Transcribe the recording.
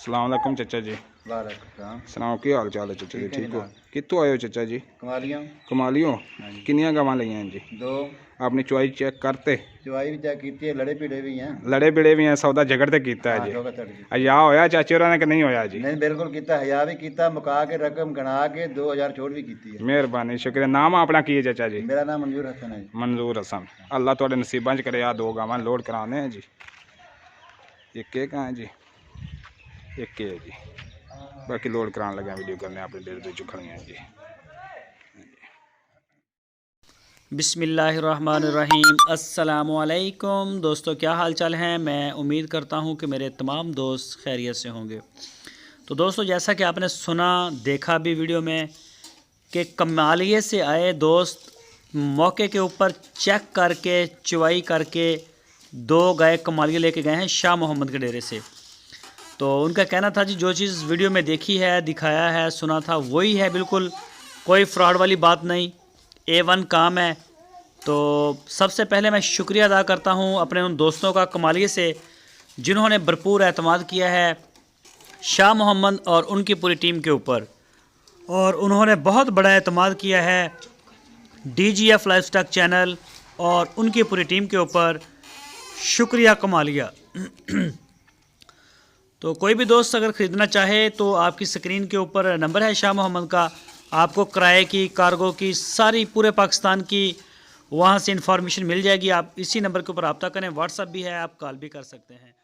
सलाम अलैकुम चाचा जी। वालेकुम सुनाओ की हाल चाल है चाचा जी? ठीक है ठीक हो? जनाब। कितों आए हो चाचा जी? कमालियां कमालियो। हाँ जी। किनिया गवां लिया हैं जी? 2 अपनी चुआई चेक करते? चवाई भी चेक की है, लड़े पीड़े भी हैं। लड़े बिड़े भी हैं, सौदा झगड़ते कीता है हाँ जी? शौकत तड़ की अया होया चाचे होरां ने कि नहीं होया जी? नहीं बिल्कुल किया, हया भी किया, मुका के रकम गणा के 2000 छोड़ भी की है। मेहरबानी शुक्रिया। नाम अपना की है चाचा जी? मेरा नाम मंजूर हसन है जी। मंजूर हसन। अल्लाह तुहाडे नसीबां च करे आ 2 गावां लोड कराने हैं जी। एक एक है जी, एक है जी, बाकी लोड कराने लगे वीडियो करने अपने डेरे तो खड़ी हैं जी। बिस्मिल्लाहिर्रहमानिर्रहीम। अस्सलामुअलैकुम दोस्तों, क्या हाल चाल हैं? मैं उम्मीद करता हूं कि मेरे तमाम दोस्त खैरियत से होंगे। तो दोस्तों, जैसा कि आपने सुना देखा भी वीडियो में कि कमालिये से आए दोस्त मौके के ऊपर चेक करके चुवाई करके 2 गाय कमालिये लेके गए हैं शाह मोहम्मद के डेरे से। तो उनका कहना था जी जो चीज़ वीडियो में देखी है, दिखाया है, सुना था वही है, बिल्कुल कोई फ्रॉड वाली बात नहीं, A1 काम है। तो सबसे पहले मैं शुक्रिया अदा करता हूं अपने उन दोस्तों का कमालिये से जिन्होंने भरपूर एतमाद किया है शाह मोहम्मद और उनकी पूरी टीम के ऊपर, और उन्होंने बहुत बड़ा एतमाद किया है DGF लाइफस्टाइल चैनल और उनकी पूरी टीम के ऊपर। शुक्रिया कमालिया। तो कोई भी दोस्त अगर ख़रीदना चाहे तो आपकी स्क्रीन के ऊपर नंबर है शाह मोहम्मद का, आपको किराए की, कार्गो की, सारी पूरे पाकिस्तान की वहाँ से इंफॉर्मेशन मिल जाएगी। आप इसी नंबर के ऊपर रब्ता करें, व्हाट्सअप भी है, आप कॉल भी कर सकते हैं।